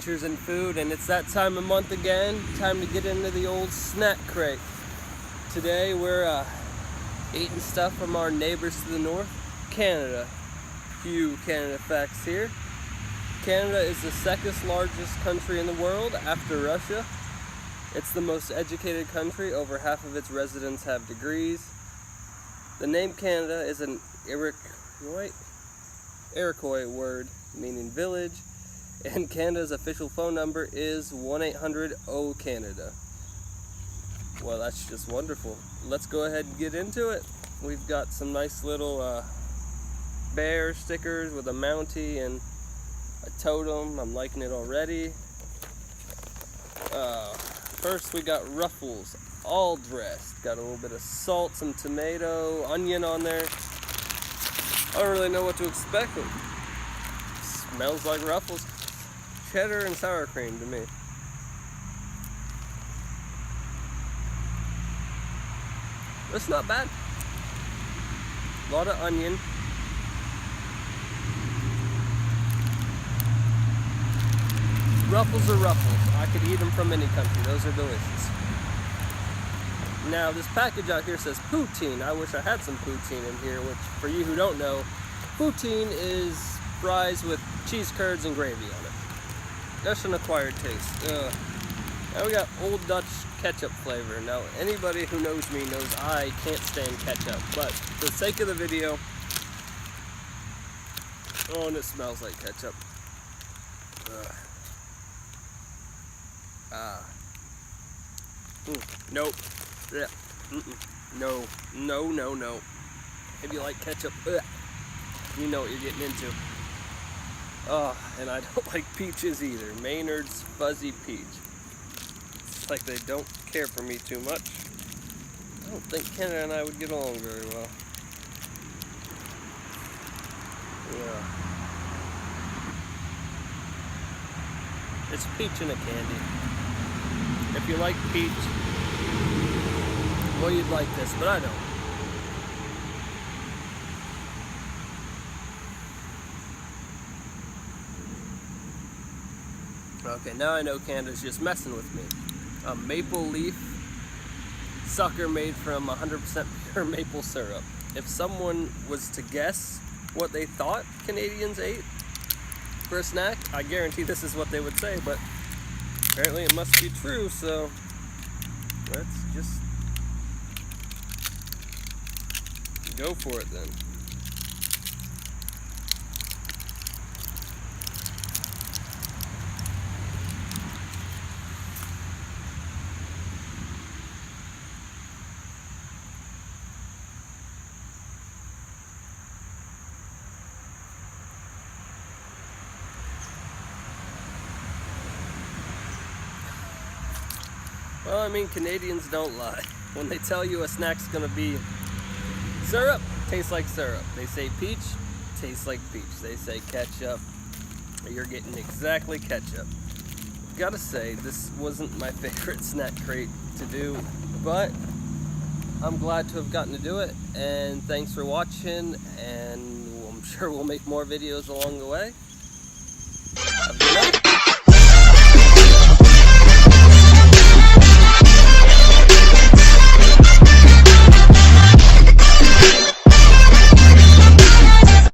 adventures in food, and it's that time of month again. Time to get into the old snack crate. Today we're eating stuff from our neighbors to the north, Canada. Few Canada facts here. Canada is the second largest country in the world after Russia. It's the most educated country. Over half of its residents have degrees. The name Canada is an Iroquois word meaning village, and Canada's official phone number is 1-800-O-Canada. Well, that's just wonderful. Let's go ahead and get into it. We've got some nice little bear stickers with a Mountie and a totem. I'm liking it already. First we got Ruffles, all dressed. Got a little bit of salt, some tomato, onion on there. I don't really know what to expect. It smells like Ruffles. Cheddar and sour cream to me. It's not bad. A lot of onion. Ruffles are Ruffles. I could eat them from any country. Those are delicious. Now, this package out here says poutine. I wish I had some poutine in here, which, for you who don't know, poutine is fries with cheese curds and gravy on it. That's an acquired taste. Now we got Old Dutch ketchup flavor. Now, anybody who knows me knows I can't stand ketchup, but for the sake of the video, oh, and it smells like ketchup. Nope. Yeah. No. If you like ketchup, you know what you're getting into. And I don't like peaches either. Maynard's Fuzzy Peach. It's like they don't care for me too much. I don't think Canada and I would get along very well. Yeah. It's peach in a candy. If you like peach, well, you'd like this, but I don't. Okay, now I know Canada's just messing with me. A maple leaf sucker made from 100% pure maple syrup. If someone was to guess what they thought Canadians ate for a snack, I guarantee this is what they would say, but apparently it must be true, so let's just go for it then. Well, I mean, Canadians don't lie. When they tell you a snack's gonna be syrup, tastes like syrup. They say peach, tastes like peach. They say ketchup, you're getting exactly ketchup. Gotta say, this wasn't my favorite snack crate to do, but I'm glad to have gotten to do it, and thanks for watching, and I'm sure we'll make more videos along the way.